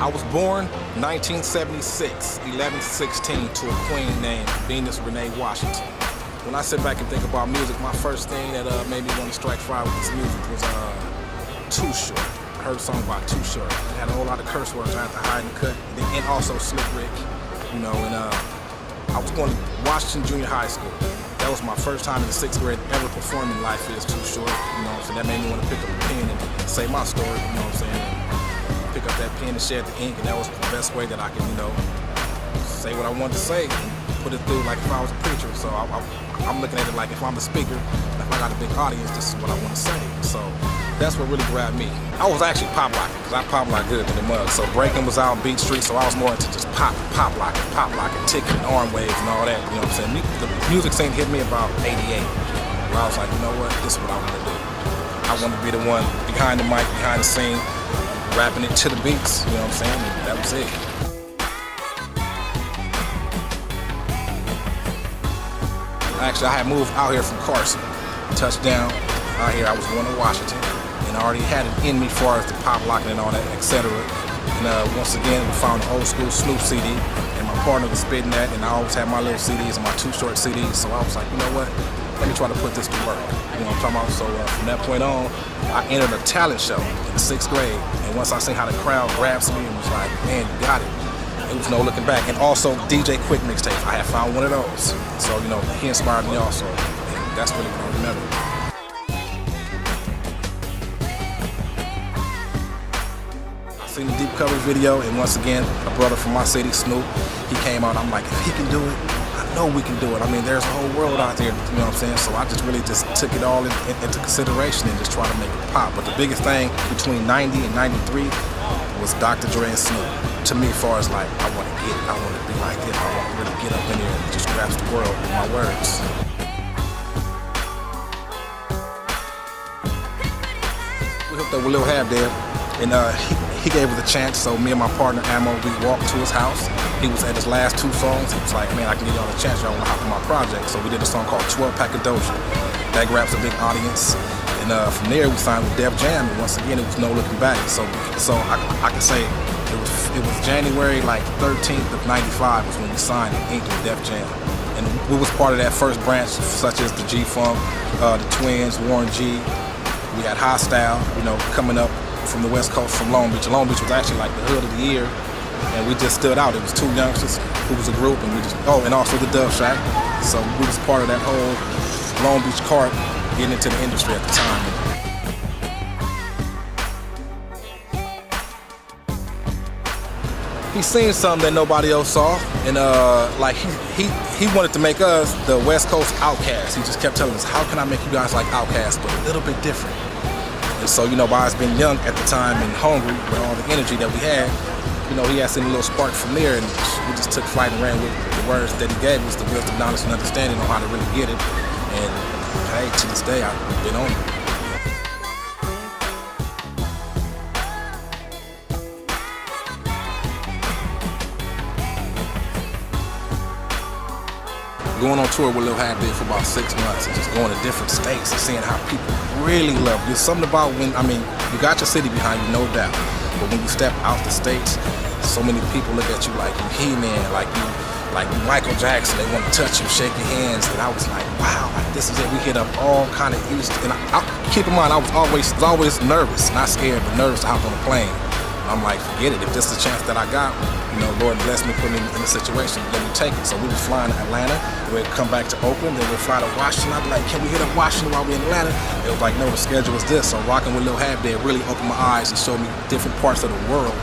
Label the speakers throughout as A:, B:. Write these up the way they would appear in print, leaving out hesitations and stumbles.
A: I was born 1976, 11/16, to a queen named Venus Renee Washington. When I sit back and think about music, my first thing that made me want to strike fire with this music was Too Short. I heard a song about Too Short. It had a whole lot of curse words I had to hide and cut, and also Slick Rick, you know. And I was going to Washington Junior High School. That was my first time in the 6th grade ever performing Life Is Too Short, you know. So that made me want to pick up a pen and say my story, you know what I'm saying? And pick up that pen and shed the ink, and that was the best way that I could, you know, say what I wanted to say and put it through like if I was a preacher. So I'm looking at it like if I'm the speaker, if I got a big audience, this is what I want to say. So that's what really grabbed me. I was actually pop locking, because I pop lock good in the mug. So breaking was out on Beach Street, so I was more into just pop locking, ticking, arm waves and all that, you know what I'm saying? The music scene hit me about 88, where I was like, you know what, this is what I want to do. I want to be the one behind the mic, behind the scene, rapping it to the beats, you know what I'm saying? And that was it. Actually, I had moved out here from Carson, touchdown out here. I was going to Washington, and I already had it in me as far as the pop locking and all that, etc. And once again, we found an old school Snoop CD, and my partner was spitting that, and I always had my little CDs and my Too Short CDs, so I was like, you know what, let me try to put this to work. You know what I'm talking about? So from that point on, I entered a talent show in the 6th grade, and once I seen how the crowd grabs me and was like, man, you got it. It was no looking back. And also DJ Quick mixtape. I had found one of those. So, you know, he inspired me also. And that's really what I remember. I seen the Deep Cover video, and once again, a brother from my city, Snoop, he came out. I'm like, if he can do it, I know we can do it. I mean, there's a whole world out there, you know what I'm saying? So I just really just took it all into consideration and just tried to make it pop. But the biggest thing between 90 and 93 was Dr. Dre and Snoop. To me, as far as like, I want to get it, I want to be like this, I want to really get up in there and just grasp the world with my words. We hooked up with Lil Hab there, and he gave us a chance, so me and my partner Ammo, we walked to his house. He was at his last 2 songs. He was like, man, I can give y'all a chance, y'all want to hop on my project. So we did a song called 12 Pack of Doja. That grabs a big audience. And from there, we signed with Def Jam, and once again, it was no looking back. So I can say, it was January like 13th of 95 was when we signed and inked with Def Jam. And we was part of that first branch, such as the G-Funk, the Twins, Warren G. We had Hostile, you know, coming up from the West Coast, from Long Beach. Long Beach was actually like the hood of the year, and we just stood out. It was 2 youngsters who was a group, and we just, and also the Dove Shack. So we was part of that whole Long Beach cart getting into the industry at the time. He seen something that nobody else saw, and like he wanted to make us the West Coast Outcasts. He just kept telling us, how can I make you guys like Outcasts, but a little bit different? And so, you know, by us being young at the time and hungry with all the energy that we had, you know, he had seen a little spark from there, and we just took flight and ran with the words that he gave us, the wisdom, knowledge, and understanding on how to really get it. And hey, to this day, I've been on it. Going on tour with Lil Hab did for about 6 months, and just going to different states and seeing how people really love you. There's something about when, I mean, you got your city behind you, no doubt, but when you step out the states, so many people look at you like you He-Man, like you Michael Jackson. They want to touch you, shake your hands, and I was like, wow, like this is it. We hit up all kind of East, and I keep in mind, I was always nervous, not scared, but nervous to hop on a plane. I'm like, forget it. If this is a chance that I got, you know, Lord bless me, put me in a situation, let me take it. So we were flying to Atlanta, we'd come back to Oakland, then we'd fly to Washington. I'd be like, can we hit up Washington while we're in Atlanta? It was like, no, the schedule was this. So rocking with Lil Hab there really opened my eyes and showed me different parts of the world,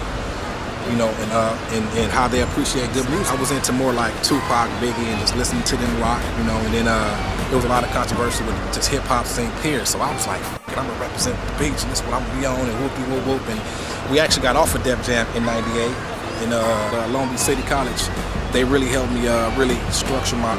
A: you know, and how they appreciate good music. I was into more like Tupac, Biggie, and just listening to them rock, you know, and then there was a lot of controversy with just hip-hop St. Pierre. So I was like, I'm gonna represent the beach, and this is what I'm gonna be on, and whoopie whoop whoop. And we actually got off of Def Jam in '98 in Long Beach City College. They really helped me really structure my,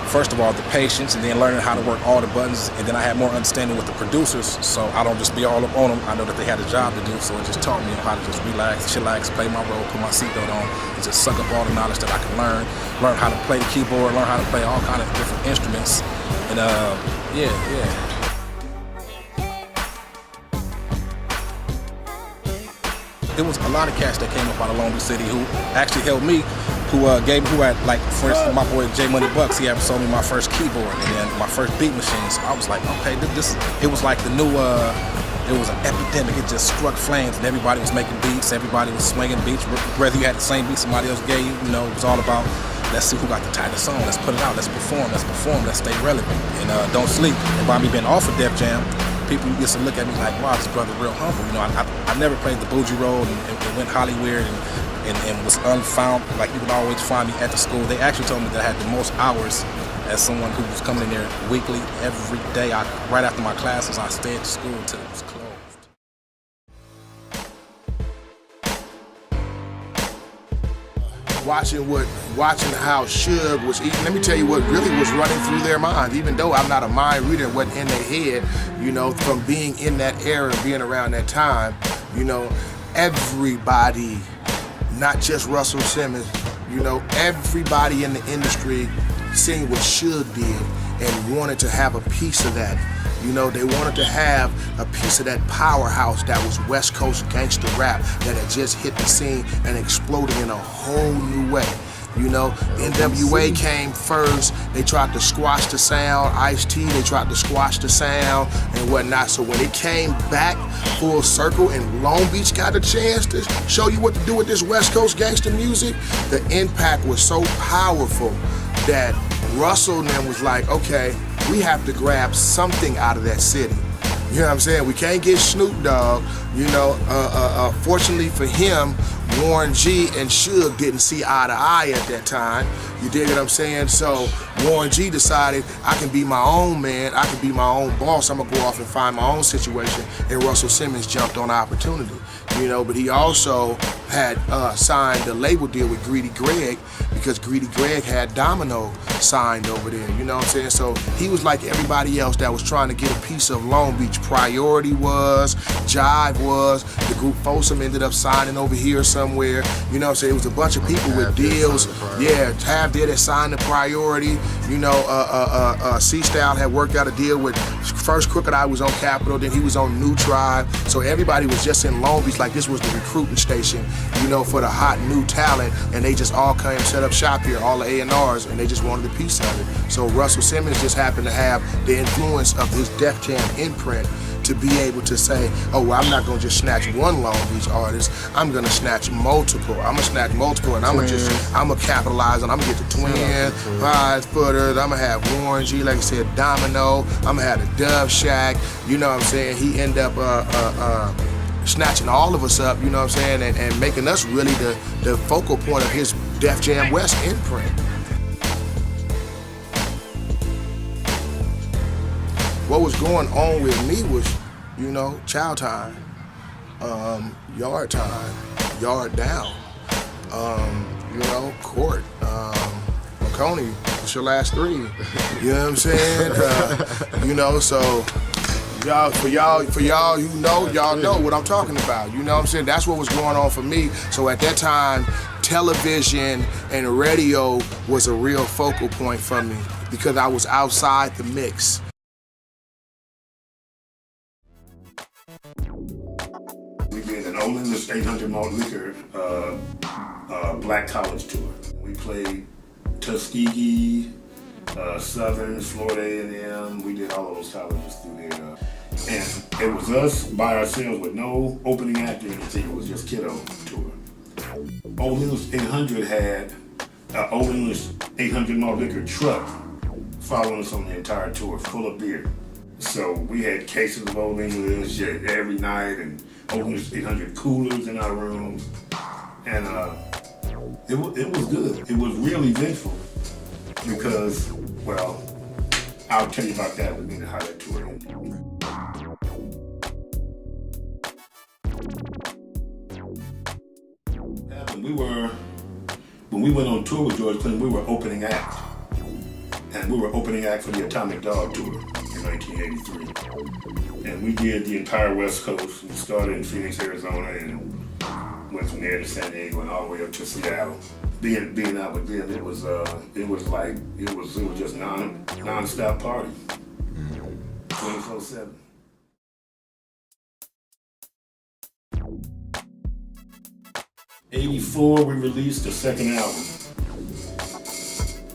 A: first of all, the patience, and then learning how to work all the buttons. And then I had more understanding with the producers, so I don't just be all up on them. I know that they had a job to do, so it just taught me how to just relax, chillax, play my role, put my seatbelt on, and just suck up all the knowledge that I can learn how to play the keyboard, learn how to play all kind of different instruments. And yeah. it was a lot of cats that came up out of Long Beach City who actually helped me, who had, like, for instance, my boy J Money Bucks, he had sold me my first keyboard and then my first beat machine. So I was like, okay, it was like the new, it was an epidemic. It just struck flames and everybody was making beats, everybody was swinging beats, whether you had the same beat somebody else gave you, you know, it was all about, let's see who got the tightest song, let's put it out, let's perform, let's stay relevant, and don't sleep. And by me being off of Def Jam, people used to look at me like, wow, this brother real humble. You know, I never played the bougie role and went Hollywood and was unfound. Like, you would always find me at the school. They actually told me that I had the most hours as someone who was coming in there weekly, every day. Right after my classes, I stayed at school until it was closed.
B: Watching how Suge was eating, let me tell you what really was running through their minds, even though I'm not a mind reader, what in their head, you know, from being in that era, being around that time, you know, everybody, not just Russell Simmons, you know, everybody in the industry seeing what Suge did and wanted to have a piece of that. You know, they wanted to have a piece of that powerhouse that was West Coast gangster rap that had just hit the scene and exploded in a whole new way. You know, NWA came first. They tried to squash the sound. Ice-T, they tried to squash the sound and whatnot. So when it came back full circle and Long Beach got a chance to show you what to do with this West Coast gangster music, the impact was so powerful that Russell and them was like, okay, we have to grab something out of that city. You know what I'm saying? We can't get Snoop Dogg. You know, fortunately for him, Warren G and Suge didn't see eye to eye at that time. You dig what I'm saying? So Warren G decided, I can be my own man, I can be my own boss, I'm gonna go off and find my own situation, and Russell Simmons jumped on opportunity. You know, but he also had signed a label deal with Greedy Greg because Greedy Greg had Domino signed over there, you know what I'm saying? So he was like everybody else that was trying to get a piece of Long Beach. Priority was, Jive was, the group Folsom ended up signing over here somewhere, you know what I'm saying? It was a bunch of people with deals. Yeah, Tav did it, signed the Priority, you know, C-Style had worked out a deal with, first Crooked Eye was on Capitol, then he was on New Tribe, so everybody was just in Long Beach like this was the recruiting station, you know, for the hot new talent, and they just all came set up shop here, all the A&Rs, and they just wanted a piece of it. So Russell Simmons just happened to have the influence of his Def Jam imprint to be able to say, oh, well, I'm not gonna just snatch one Long Beach artist, I'm gonna snatch multiple. I'm gonna snatch multiple and I'm gonna capitalize on, I'm gonna get the Twin, Five Footers, I'm gonna have Warren G, like I said, Domino, I'm gonna have the Dove Shack, you know what I'm saying? He ended up snatching all of us up, you know what I'm saying, and making us really the focal point of his Def Jam West imprint. What was going on with me was, you know, Chow Time, Yard Time, Yard Down, you know, Court, Marconi, it's your last three, you know what I'm saying? You know, so for y'all, you know, y'all know what I'm talking about. You know what I'm saying? That's what was going on for me. So at that time, television and radio was a real focal point for me because I was outside the mix.
C: We did an Old English 800 malt liquor black college tour. We played Tuskegee, Southern, Florida A&M. We did all of those colleges through there. And it was us by ourselves with no opening act or anything. It was just kiddo tour. Old English 800 had an Old English 800 malt liquor truck following us on the entire tour, full of beer. So we had cases of Old English every night and Old English 800 coolers in our rooms. And it was good. It was really eventful because, well, I'll tell you about that when we how that tour ended. When we went on tour with George Clinton, we were opening act. And we were opening act for the Atomic Dog Tour in 1983. And we did the entire West Coast. We started in Phoenix, Arizona, and went from there to San Diego and all the way up to Seattle. Being out with them, it was just non-stop party, 24/7. '84, we released the second album.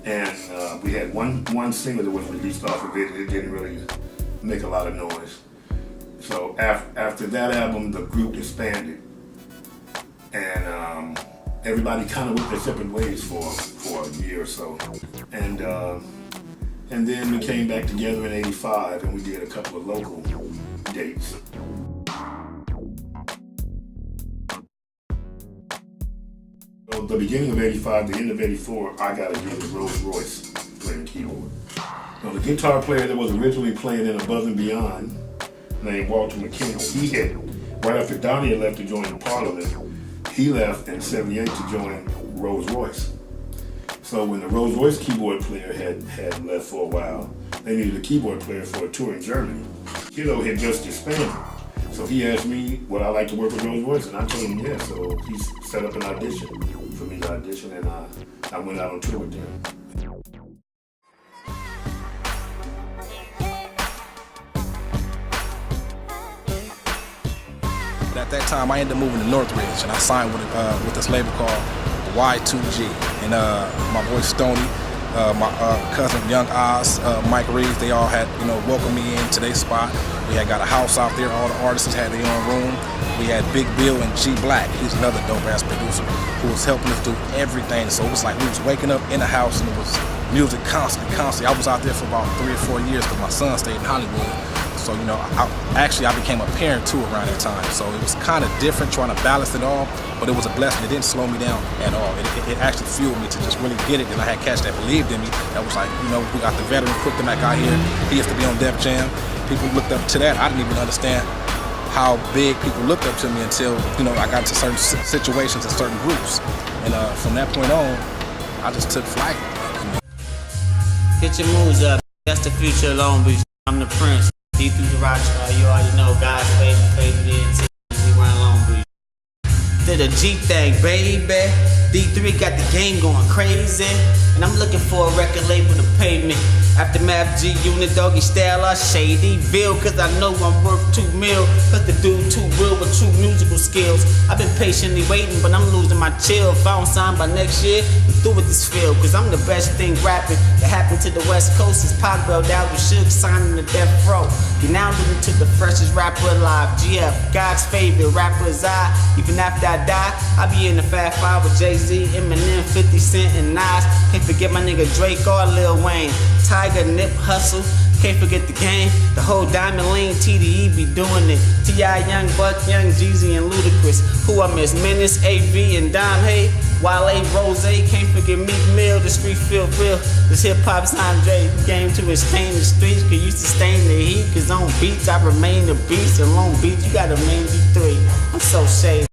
C: And we had one single that was released off of it. It didn't really make a lot of noise. So after that album, the group disbanded. And everybody kind of went their separate ways for a year or so. And then we came back together in '85 and we did a couple of local dates. So the beginning of '85, the end of '84, I got a gig with Rolls Royce playing keyboard. So the guitar player that was originally playing in Above and Beyond, named Walter McKinney, he had, right after Donnie had left to join the Parliament, he left in '78 to join Rolls Royce. So when the Rolls Royce keyboard player had left for a while, they needed a keyboard player for a tour in Germany. Kiddo had just disbanded. So he asked me would I like to work with Rolls Royce, and I told him yes. So he set up an audition for me to audition, and I went out on tour with them.
A: But at that time, I ended up moving to Northridge, and I signed with this label called Y2G. And my boy Stoney, my cousin Young Oz, Mike Reeves, they all had, welcomed me into their spot. We had got a house out there. All the artists had their own room. We had Big Bill and G Black. He's another dope-ass producer who was helping us do everything. So it was like we was waking up in the house and it was music constantly. I was out there for about 3 or 4 years because my son stayed in Hollywood. So, I became a parent too around that time. So it was kind of different trying to balance it all, but it was a blessing. It didn't slow me down at all. It actually fueled me to just really get it. And I had cats that believed in me. That was like, we got the veteran QuicTaMac out here. He used to be on Def Jam. People looked up to that. I didn't even understand how big people looked up to me until, I got to certain situations and certain groups. And from that point on, I just took flight.
D: Get your moves up. That's the future of Long Beach. I'm the Prince. D through the Rockstar, you already know God's favorite NT. We run Long Beach. Did a G thing, baby. D3 got the game going crazy. And I'm looking for a record label to pay me. Aftermath G Unit, Doggy Style, or Shady Bill, cause I know I'm worth $2 million. Cause the dude too real with true musical skills. I've been patiently waiting, but I'm losing my chill. If I don't sign by next year, I'm through with this field. Cause I'm the best thing rapping that happened to the West Coast since Pac bailed out with Suge signing the death row. You're now living to the freshest rapper alive. GF, God's favorite rapper is I. Even after I die, I be in the Fat Five with Jay-Z, Eminem, 50 Cent, and Nas. Can't forget my nigga Drake or Lil Wayne. Tiger, Nip, Hustle. Can't forget the game. The whole Diamond Lane, TDE be doing it. T.I., Young Buck, Young Jeezy, and Ludacris. Who I miss? Menace, AV, and Dom Hay. Wale, Rose, can't forget Meek Mill. The street feel real. This hip-hop's Andre. Game to sustain the streets. Cause you sustain the heat. Cause on beats, I remain the beast. And Long Beach, you gotta remain D3. I'm so shady.